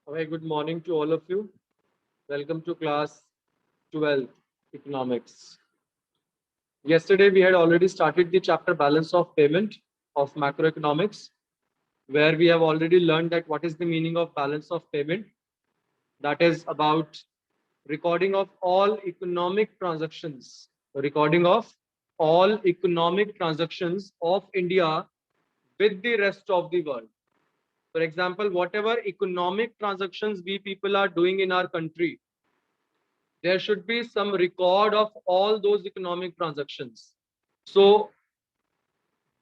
A very good morning to all of you. Welcome to class 12 economics. Yesterday we had already started the chapter balance of payment of macroeconomics, where we have already learned that what is the meaning of balance of payment. That is about recording of all economic transactions, recording of all economic transactions of India with the rest of the world. For example, whatever economic transactions we people are doing in our country, there should be some record of all those economic transactions. So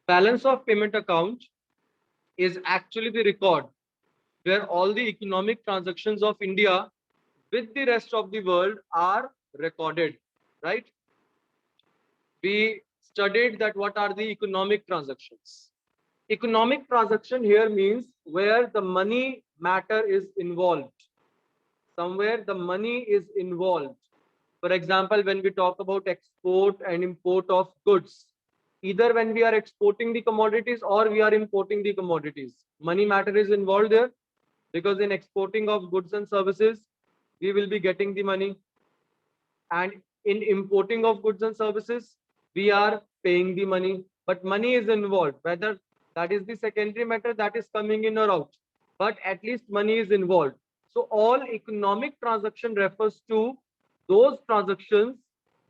balance of payment account is actually the record where all the economic transactions of India with the rest of the world are recorded, right? We studied that what are the economic transactions. Economic transaction here means where the money matter is involved. Somewhere the money is involved. For example, when we talk about export and import of goods, either when we are exporting the commodities or we are importing the commodities, money matter is involved there, because in exporting of goods and services, we will be getting the money, and in importing of goods and services, we are paying the money, but money is involved, whether that is the secondary matter that is coming in or out, but at least money is involved. So all economic transaction refers to those transactions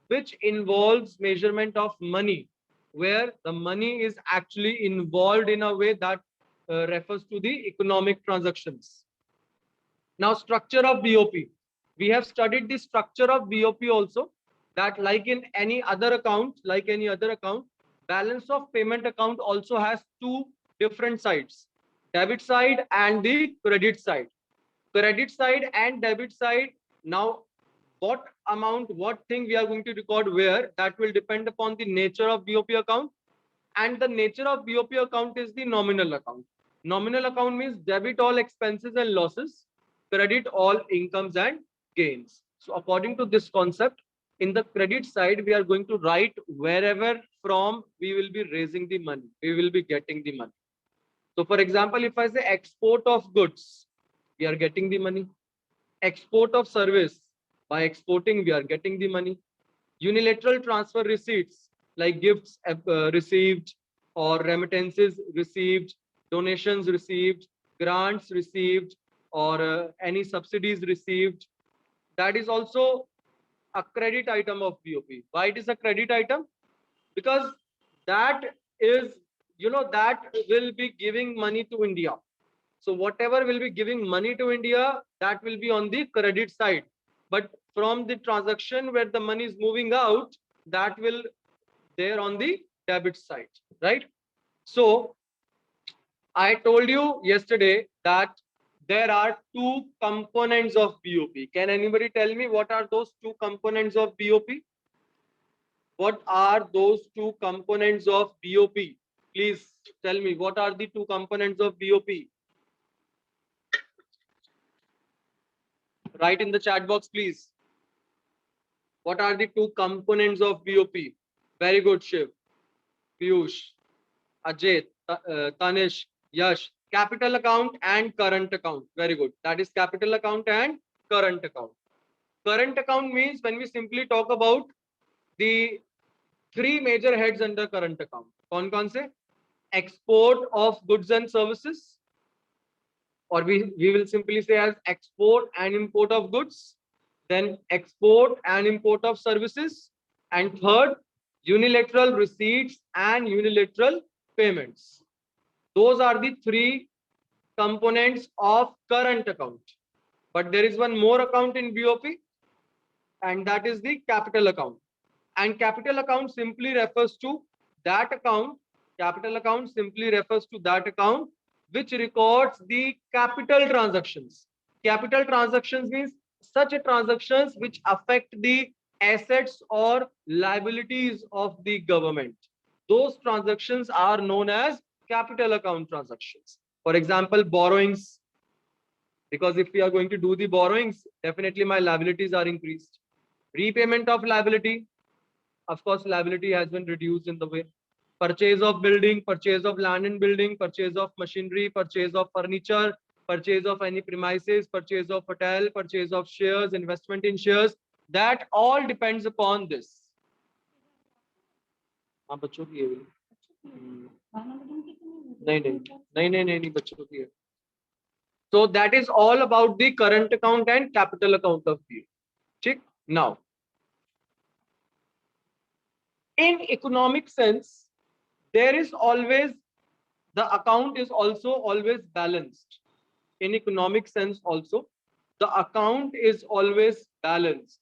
which involves measurement of money, where the money is actually involved in a way that refers to the economic transactions. Now, structure of BOP. We have studied the structure of BOP also, that like in any other account, balance of payment account also has two different sides, debit side and the credit side. Credit side and debit side. Now, what amount, what thing we are going to record where, that will depend upon the nature of BOP account. And the nature of BOP account is the nominal account. Nominal account means debit all expenses and losses, credit all incomes and gains. So according to this concept, in the credit side, we are going to write wherever from we will be raising the money, we will be getting the money. So for example, if I say export of goods, we are getting the money. Export of service, by exporting, we are getting the money. Unilateral transfer receipts, like gifts received, or remittances received, donations received, grants received, or any subsidies received, that is also a credit item of BOP. Why it is a credit item? Because that is, that will be giving money to India. So whatever will be giving money to India, that will be on the credit side. But from the transaction where the money is moving out, that will there on the debit side, right? So I told you yesterday that there are two components of BOP. Can anybody tell me what are those two components of BOP? What are those two components of BOP? Please tell me what are the two components of BOP? Write in the chat box, please. What are the two components of BOP? Very good, Shiv, Piyush, Ajay, Tanish, Yash. Capital account and current account. Very good. That is capital account and current account. Current account means when we simply talk about the three major heads under current account. कौन से? Export of goods and services, or we will simply say as export and import of goods, then export and import of services, and third, unilateral receipts and unilateral payments. Those are the three components of current account. But there is one more account in BOP, and that is the capital account. And capital account simply refers to that account. Capital account simply refers to that account which records the capital transactions. Capital transactions means such transactions which affect the assets or liabilities of the government. Those transactions are known as capital account transactions. For example, borrowings, because if we are going to do the borrowings, definitely my liabilities are increased. Repayment of liability, of course, liability has been reduced in the way. Purchase of building, purchase of land and building, purchase of machinery, purchase of furniture, purchase of any premises, purchase of hotel, purchase of shares, investment in shares, that all depends upon this. हाँ बच्चों की है भी। नहीं बच्चों की है. So that is all about the current account and capital account of BOP. ठीक. Now, in economic sense, there is always, the account is also always balanced. In economic sense also, the account is always balanced.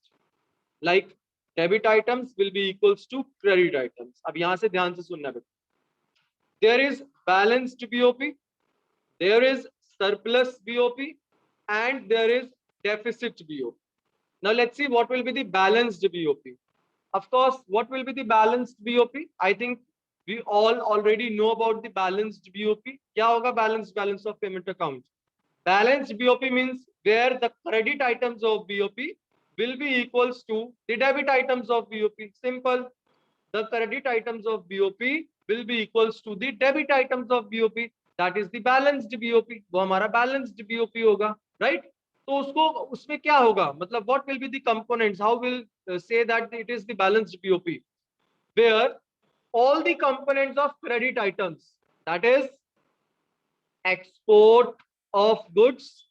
Like debit items will be equals to credit items. अब यहाँ से ध्यान से सुनना बेटा. There is balanced BOP, there is surplus BOP, and there is deficit BOP. Now let's see what will be the balanced BOP. Of course, what will be the balanced BOP? I think we all already know about the balanced BOP. क्या होगा balanced balance of payment account? Balanced BOP means where the credit items of BOP will be equals to the debit items of BOP. Simple. The credit items of BOP will be equals to the debit items of BOP. That is the balanced BOP. वो हमारा balanced BOP होगा, right? तो उसको उसमें क्या होगा, मतलब what will be the components, how will say that it is the balanced BOP, where all the components of credit items, that is export of goods,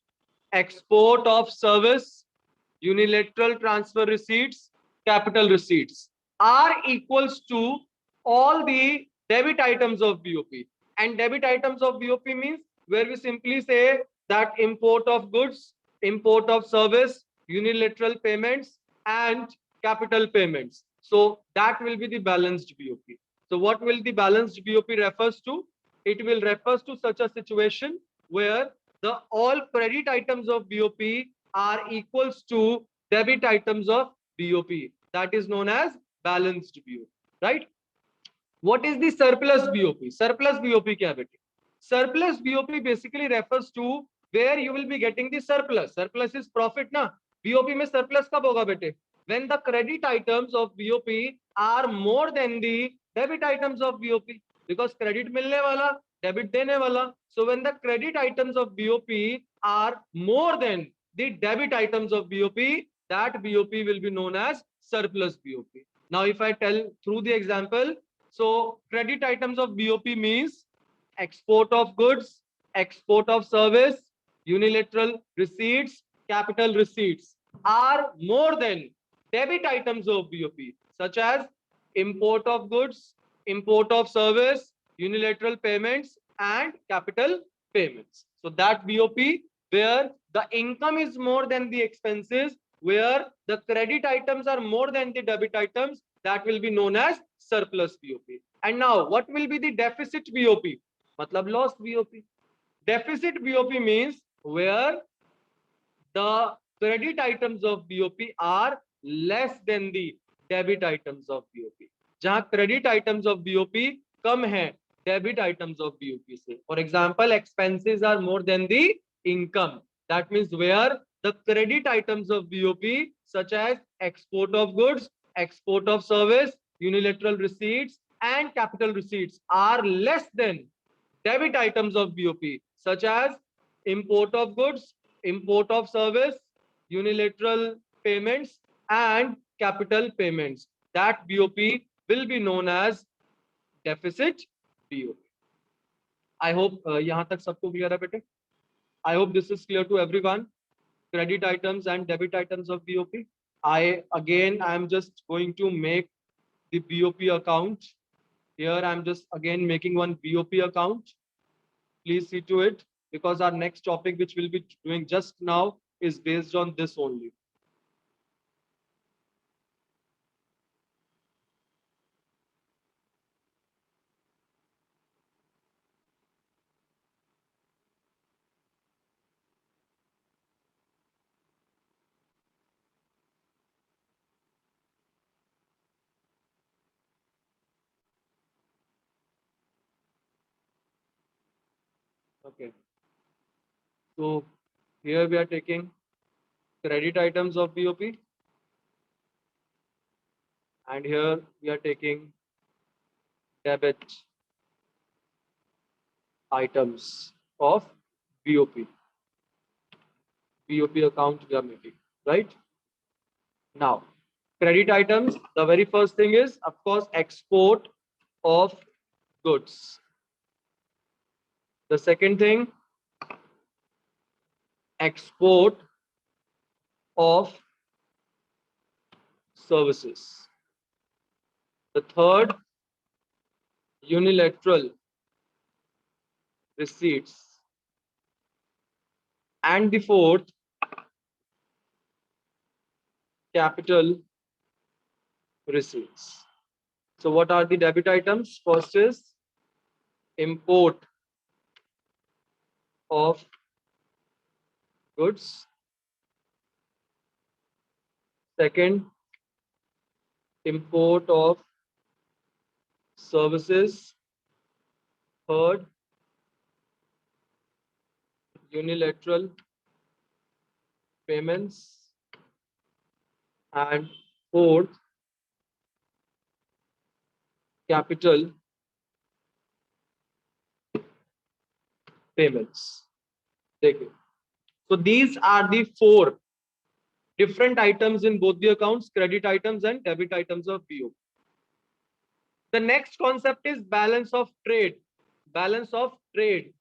export of service, unilateral transfer receipts, capital receipts, are equals to all the debit items of BOP. And debit items of BOP means where we simply say that import of goods, import of service, unilateral payments, and capital payments. So that will be the balanced BOP. So what will the balanced BOP refers to? It will refers to such a situation where the all credit items of BOP are equals to debit items of BOP. That is known as balanced BOP, right? What is the surplus BOP? Surplus BOP क्या बेटे? Surplus BOP basically refers to where you will be getting the surplus. Surplus is profit ना? BOP में surplus कब होगा बेटे? When the credit items of BOP are more than the debit items of BOP. Because credit मिलने वाला, debit देने वाला. So when the credit items of BOP are more than the debit items of BOP, that BOP will be known as surplus BOP. Now if I tell through the example, so credit items of BOP means export of goods, export of service, unilateral receipts, capital receipts are more than debit items of BOP, such as import of goods, import of service, unilateral payments, and capital payments. So that BOP where the income is more than the expenses, where the credit items are more than the debit items, that will be known as surplus BOP. And now what will be the deficit BOP? Matlab loss BOP. Deficit BOP means where the credit items of BOP are less than the debit items of BOP. जहां credit items of BOP कम है debit items of BOP से. For example, expenses are more than the income. That means where the credit items of BOP such as export of goods, export of service, unilateral receipts, and capital receipts are less than debit items of BOP such as import of goods, import of service, unilateral payments, and capital payments. That BOP will be known as deficit BOP. I hope यहाँ तक सबको clear है बेटे. I hope this is clear to everyone. Credit items and debit items of BOP. I am just going to make the BOP account. Here I am just again making one BOP account. Please see to it because our next topic which we'll be doing just now is based on this only. Okay. So here we are taking credit items of BOP. And here we are taking debit items of BOP. BOP account we are making, right? Now, credit items, the very first thing is, of course, export of goods. The second thing, export of services. The third, unilateral receipts. And the fourth, capital receipts. So what are the debit items? First is import of goods. Second, import of services. Third, unilateral payments. And fourth, capital payments. Okay. So these are the four different items in both the accounts, credit items and debit items of BO. The next concept is balance of trade. Balance of trade.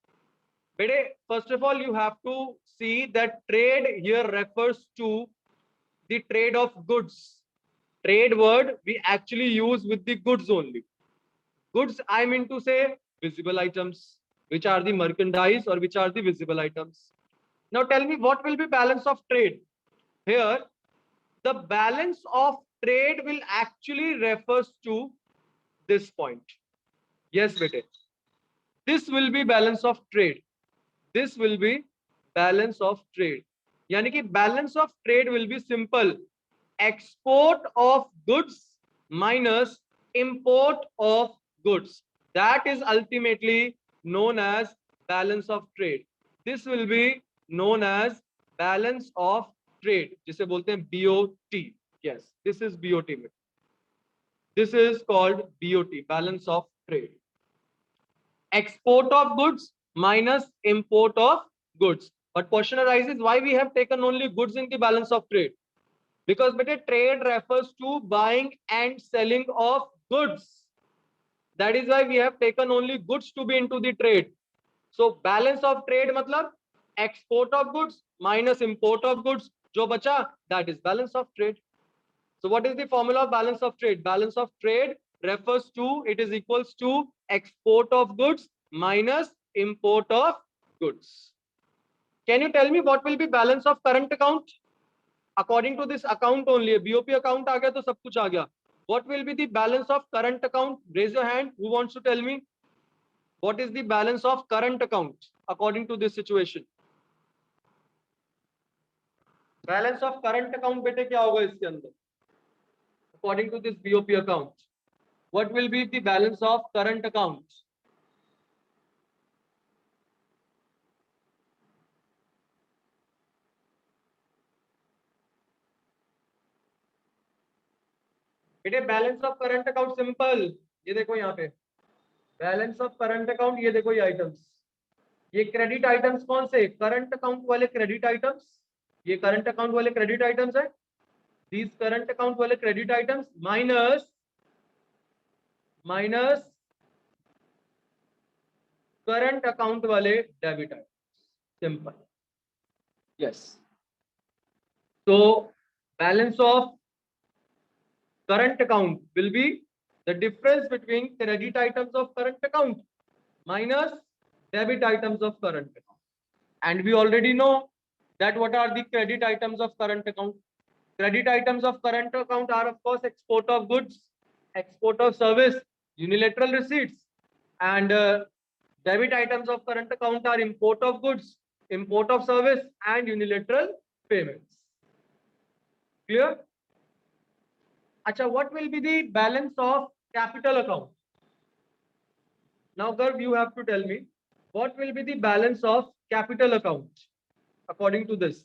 First of all, you have to see that trade here refers to the trade of goods. Trade word we actually use with the goods only. Goods, I mean to say visible items, which are the merchandise or which are the visible items. Now tell me, what will be balance of trade? Here, the balance of trade will actually refers to this point. Yes, bete. This will be balance of trade. This will be balance of trade. Yani ki balance of trade will be simple. Export of goods minus import of goods. That is ultimately known as balance of trade. This will be known as balance of trade. जिसे बोलते हैं BOT. Yes, this is BOT. This is called BOT, balance of trade. Export of goods minus import of goods. But question arises, why we have taken only goods in the balance of trade? Because trade refers to buying and selling of goods. That is why we have taken only goods to be into the trade. So balance of trade matlab export of goods minus import of goods. Jo bacha, that is balance of trade. So what is the formula of balance of trade? Balance of trade refers to, it is equals to export of goods minus import of goods. Can you tell me what will be balance of current account? According to this account only, BOP account aa gaya to sab kuch aa gaya. What will be the balance of current account? Raise your hand. Who wants to tell me? What is the balance of current account according to this situation? Balance of current account bete kya hoga iske andar? According to this BOP account, what will be the balance of current account? बेटे balance of current account simple, ये देखो यहाँ पे balance of current account, ये देखो ये items, ये credit items कौन से? करंट अकाउंट वाले क्रेडिट आइटम्स, ये करंट अकाउंट वाले क्रेडिट आइटम्स है, दीज करंट अकाउंट वाले credit items minus current account वाले डेबिट आइटम्स. सिंपल. यस. तो balance of current account will be the difference between credit items of current account minus debit items of current account. And we already know that what are the credit items of current account. Credit items of current account are of course export of goods, export of service, unilateral receipts, and debit items of current account are import of goods, import of service, and unilateral payments. Clear? Acha, what will be the balance of capital account? Now, Garv, you have to tell me what will be the balance of capital account according to this.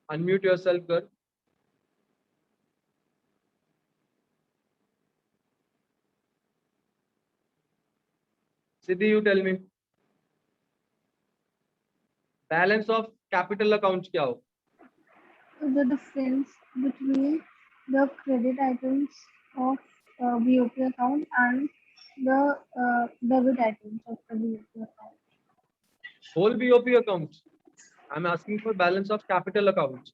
Unmute yourself, Garv. Siddhi, you tell me. Balance of capital account क्या हो? The difference between the credit items of BOP account and the debit items of the BOP account. Whole BOP account. I'm asking for balance of capital account.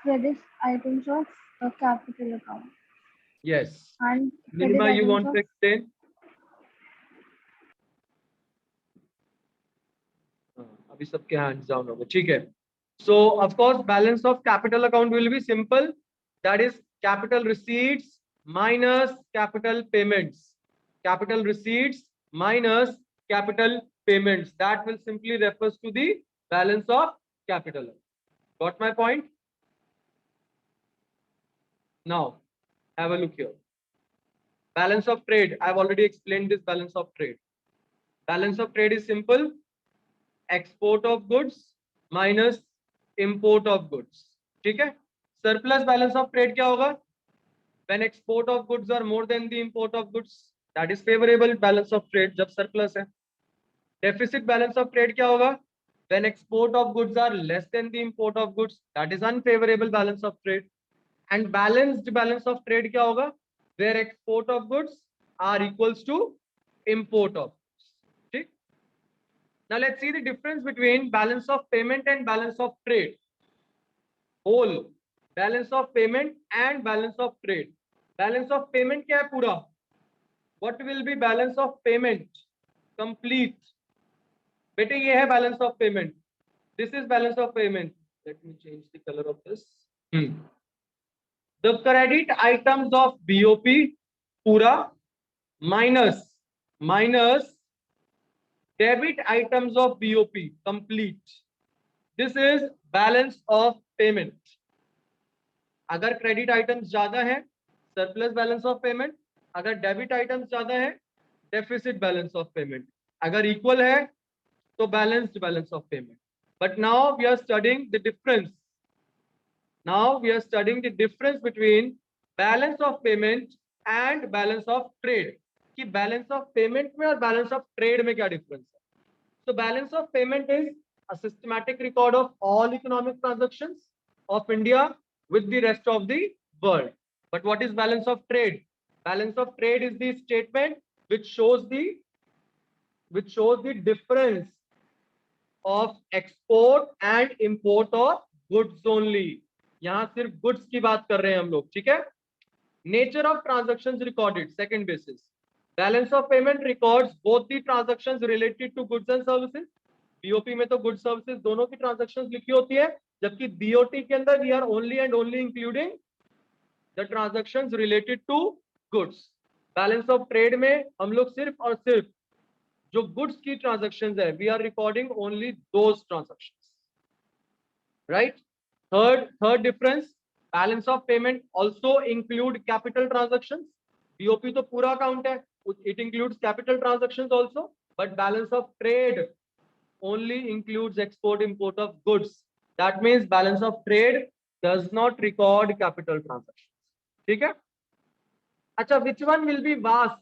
Credit items of capital account Yes. and credit Nilima, you items want of to explain? अभी सबके hands down हो गए, ठीक है. So of course balance of capital account will be simple. That is capital receipts minus capital payments. Capital receipts minus capital payments. That will simply refers to the balance of capital. Got my point? Now have a look here. Balance of trade. I've already explained this balance of trade. Balance of trade is simple. Export of goods minus import of goods. ठीक है. Surplus balance of trade क्या होगा? When export of goods are more than the import of goods, that is favorable balance of trade. जब surplus है. Deficit balance of trade क्या होगा? When export of goods are less than the import of goods, that is unfavorable balance of trade. And balanced balance of trade क्या होगा? Where export of goods are equals to import of goods. ठीक. Now let's see the difference between balance of payment and balance of trade. Whole balance of payment and balance of trade. Balance of payment क्या है पूरा? What will be balance of payment? Complete. बेटे ये है balance of payment. This is balance of payment. Let me change the color of this. The credit items of BOP पूरा minus debit items of BOP complete. This is balance of payment. अगर credit items ज्यादा है surplus balance of payment, अगर debit items ज्यादा है deficit balance of payment, अगर equal है तो balanced balance of payment. But now we are studying the difference. Now we are studying the difference between balance of payment and balance of trade. कि balance of payment में और balance of trade में क्या difference है. So balance of payment is a systematic record of all economic transactions of India with the rest of the world. But what is balance of trade? Balance of trade is the statement which shows the difference of export and import of goods only. यहाँ सिर्फ goods की बात कर रहे हैं हम लोग, ठीक है. Nature of transactions recorded, second basis. Balance of payment records both the transactions related to goods and services. BOP में तो goods services दोनों की transactions लिखी होती है, जबकि BOT के अंदर we are only and only including the transactions related to goods. Balance of trade में हम लोग सिर्फ और सिर्फ जो goods की transactions है we are recording only those transactions. Right? Third difference. Balance of payment also include capital transactions. BOP तो पूरा account है, it includes capital transactions also, but balance of trade only includes export import of goods. That means balance of trade does not record capital transactions. ठीक है. अच्छा, which one will be vast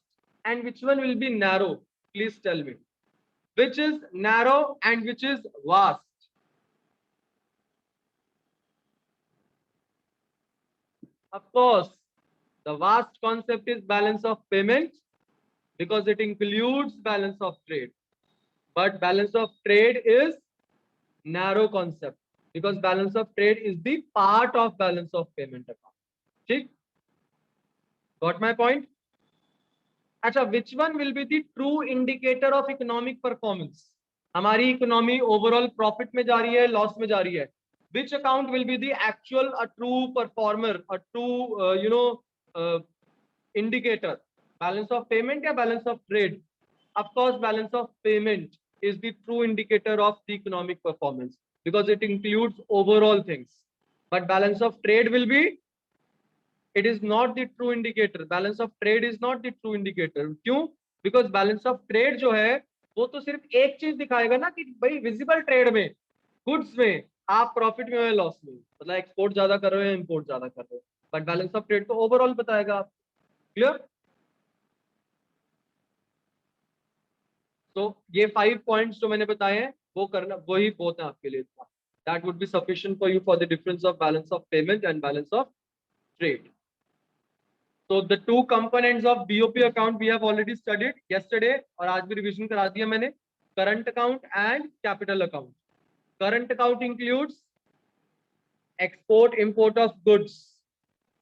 and which one will be narrow? Please tell me. Which is narrow and which is vast? Of course, the vast concept is balance of payment because it includes balance of trade. But balance of trade is narrow concept because balance of trade is the part of balance of payment account. ठीक? Got my point? अच्छा, which one will be the true indicator of economic performance? हमारी economy overall profit में जा रही है, loss में जा रही है. Which account will be the actual a true performer, a true indicator? Balance of payment या balance of trade? Of course, balance of payment is the true indicator of the economic performance because it includes overall things. But balance of trade will be, it is not the true indicator. Balance of trade is not the true indicator. क्यों? Because balance of trade जो है वो तो सिर्फ एक चीज दिखाएगा ना कि भाई विजिबल ट्रेड में गुड्स में आप प्रॉफिट में हो या लॉस में, मतलब एक्सपोर्ट ज्यादा कर रहे हो या इंपोर्ट ज्यादा कर रहे हो. बट बैलेंस ऑफ ट्रेड तो ओवरऑल बताएगा आप. क्लियर? तो ये 5 पॉइंट्स जो मैंने बताए हैं वो करना, वही बहुत है आपके लिए। That would be sufficient for you for the difference of balance of payment and balance of trade. So the two components of BOP account we have already studied yesterday और आज भी रिवीजन करा दिया मैंने. Current account and capital account. Current account includes export import of goods,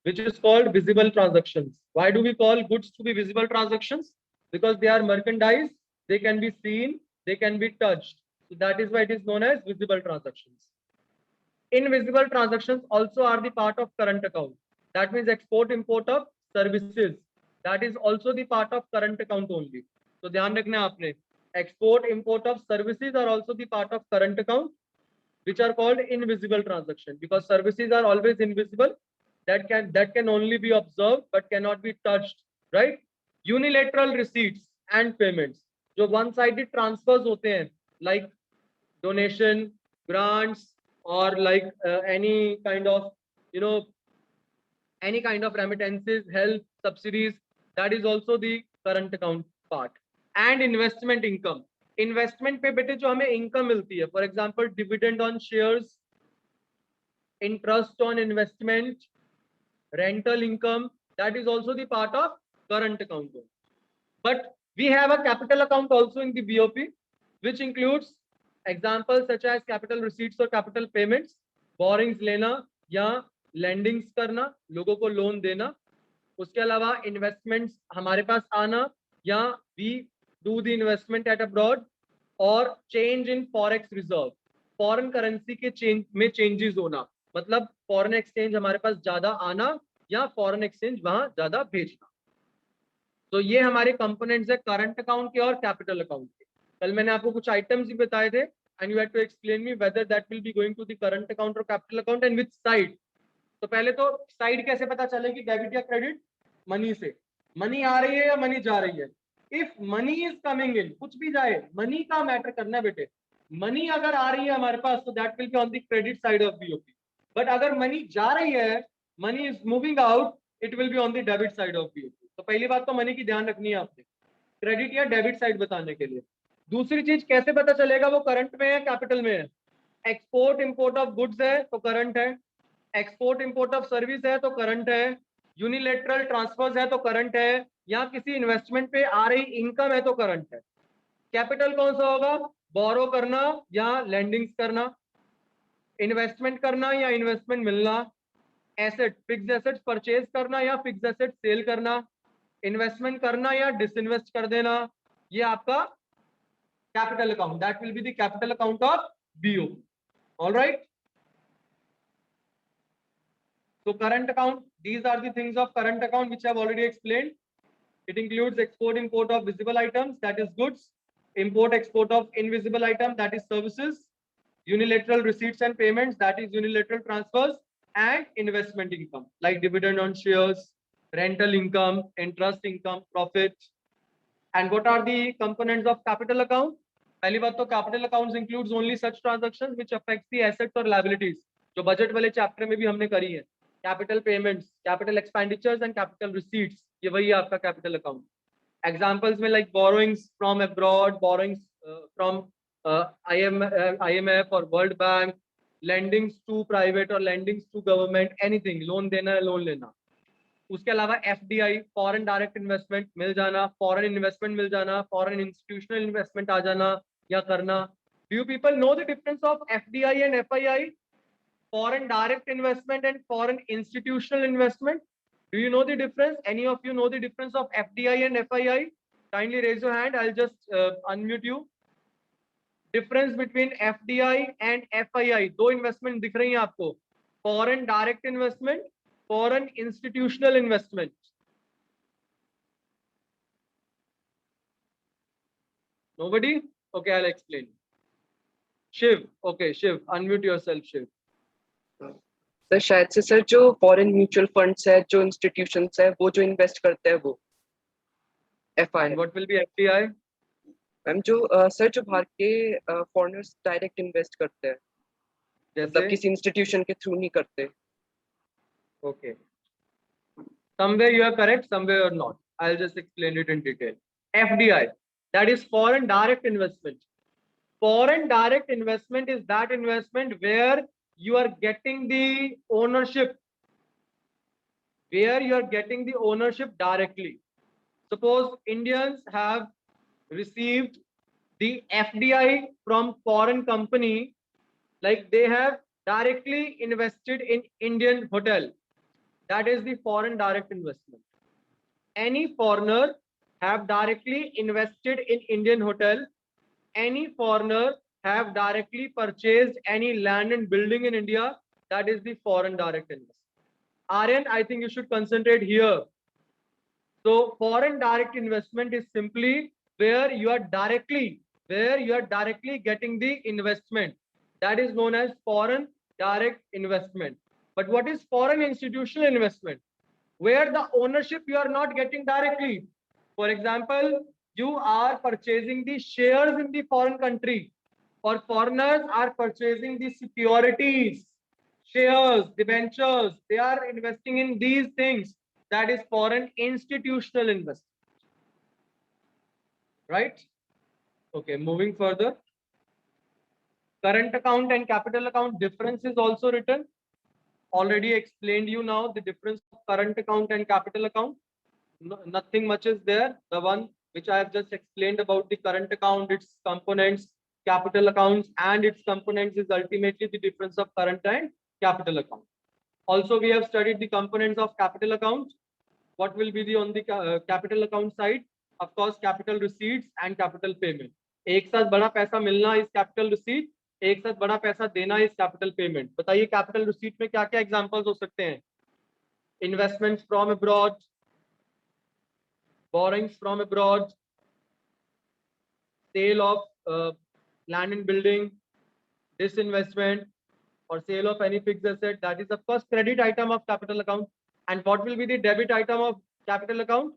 which is called visible transactions. Why do we call goods to be visible transactions? Because they are merchandise, they can be seen, they can be touched. So that is why it is known as visible transactions. Invisible transactions also are the part of current account. That means export import of services, that is also the part of current account only. So ध्यान रखना आपने, export import of services are also the part of current account, which are called invisible transaction, because services are always invisible, that can only be observed but cannot be touched, right? Unilateral receipts and payments, जो one sided transfers होते हैं, like donation, grants, or like any kind of, you know, any kind of remittances, help, subsidies, that is also the current account part. And investment income. Investment पे बेटे जो हमें income मिलती है, for example dividend on shares, interest on investment, rental income, that is also the part of current account. But we have a capital account also in the BOP, which includes examples such as capital receipts or capital payments, borrowings लेना या lendings करना, लोगों को loan देना. उसके अलावा investments हमारे पास आना, या we do the investment at abroad, और change in forex reserve, foreign currency के change में changes होना, मतलब foreign exchange हमारे पास ज्यादा आना या foreign exchange वहां ज्यादा भेजना. तो ये हमारे कंपोनेंट्स है करंट अकाउंट के और कैपिटल अकाउंट के. कल मैंने आपको कुछ आइटम्स भी बताए थे, and you have to explain me whether that will be going to the current account और capital account and which side. तो पहले तो साइड कैसे पता चलेगी, डेबिट या क्रेडिट? मनी से. मनी आ रही है या मनी जा रही है? If money is coming in, कुछ भी जाए, मनी का मैटर करना है बेटे. मनी अगर आ रही है हमारे पास तो that will be on the credit side of BOP. But अगर मनी जा रही है, money is moving out, it will be on the debit side of BOP. तो पहली बात तो मनी की ध्यान रखनी है आपने, क्रेडिट या डेबिट साइड बताने के लिए. दूसरी चीज कैसे पता चलेगा वो करंट में है कैपिटल में है? एक्सपोर्ट इंपोर्ट ऑफ गुड्स है तो करंट है, एक्सपोर्ट इंपोर्ट ऑफ सर्विस है तो करंट है, यूनिलेटरल ट्रांसफर्स है तो करंट है, या किसी इन्वेस्टमेंट पे आ रही इनकम है तो करंट है. कैपिटल कौन सा होगा? बोरो करना या लैंडिंग्स करना, इन्वेस्टमेंट करना या इन्वेस्टमेंट मिलना, एसेट फिक्स एसेट परचेज करना या फिक्स एसेट सेल करना, इन्वेस्टमेंट करना या डिसइन्वेस्ट कर देना. ये आपका capital account, that will be the capital account of BO. Alright. So current account, these are the things of current account which I have already explained. It includes export import of visible items, that is goods, import export of invisible item, that is services, unilateral receipts and payments, that is unilateral transfers, and investment income like dividend on shares, rental income, interest income, profit. And what are the components of capital account? पहली बात तो capital accounts includes only such transactions which affects the assets or liabilities, जो budget वाले chapter में भी हमने करी है. Capital payments, capital expenditures and capital receipts, ये वही है आपका कैपिटल अकाउंट. एग्जांपल्स में like borrowings from abroad, borrowings from IMF और World Bank, lendings to private और lendings to government, anything, loan देना है, लोन लेना. उसके अलावा FDI, फॉरेन डायरेक्ट इन्वेस्टमेंट मिल जाना, फॉरेन इन्वेस्टमेंट मिल जाना, फॉरेन इंस्टीट्यूशनल इन्वेस्टमेंट आ जाना या करना. Do you people know the difference of FDI and FII? Foreign direct investment and foreign institutional investment. Do you know the difference? Any of you know the difference of FDI and FII? Kindly raise your hand. I'll just unmute you. Difference between FDI and FII. दो investment दिख रही हैं आपको. Foreign direct investment, foreign institutional investment. Nobody? Okay, I'll explain. Shiv. Okay, Shiv. Unmute yourself, Shiv. Sir शायद से sir जो foreign mutual funds है, जो इंस्टीट्यूशंस है, वो जो इन्वेस्ट करते हैं वो FI. And what will be FDI? Ma'am जो सर जो बाहर के फॉरेनर्स डायरेक्ट इन्वेस्ट करते हैं, मतलब जैसे किसी इंस्टीट्यूशन के थ्रू नहीं करते. okay. Somewhere you are correct, somewhere you are not. I'll just explain it in detail. FDI. That is foreign direct investment. Foreign direct investment is that investment where you are getting the ownership, directly. Suppose Indians have received the FDI from foreign company, like they have directly invested in Indian hotel. That is the foreign direct investment. Any foreigner have directly invested in Indian hotel. Any foreigner have directly purchased any land and building in India. That is the foreign direct investment. Aryan, I think you should concentrate here. So foreign direct investment is simply where you are directly getting the investment. That is known as foreign direct investment. But what is foreign institutional investment? Where the ownership you are not getting directly. For example, you are purchasing the shares in the foreign country, or foreigners are purchasing the securities, shares, debentures. They are investing in these things. That is foreign institutional investment. Right? Okay, moving further. Current account and capital account difference is also written. Already explained you now the difference of current account and capital account. No, nothing much is there. The one which I have just explained about the current account, its components, capital accounts and its components is ultimately the difference of current and capital account. Also, we have studied the components of capital account. What will be the on the capital account side? Of course, capital receipts and capital payment. एक साथ बड़ा पैसा मिलना is capital receipt, एक साथ बड़ा पैसा देना is capital payment. बताइए capital receipt में क्या क्या examples हो सकते हैं? Investments from abroad, borrowings from abroad, sale of land and building, disinvestment, or sale of any fixed asset. That is of course credit item of capital account. And what will be the debit item of capital account?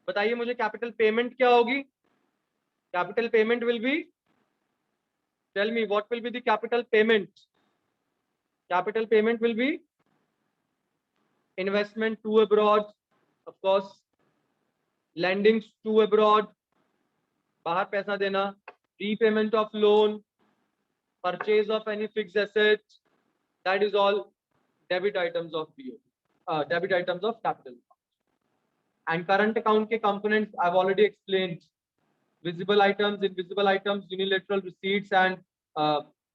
बताइए मुझे capital payment क्या होगी? Capital payment will be, tell me what will be the capital payment? Capital payment will be investment to abroad, of course, lendings to abroad, बाहर पैसा देना, repayment of loan, purchase of any fixed asset. That is all debit items of BOP, debit items of capital account. And current account के components I've already explained. Visible items, invisible items, unilateral receipts, and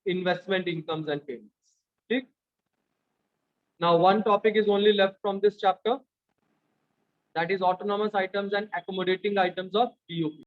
investment incomes and payments. Okay? Now, one topic is only left from this chapter. That is autonomous items and accommodating items of BOP.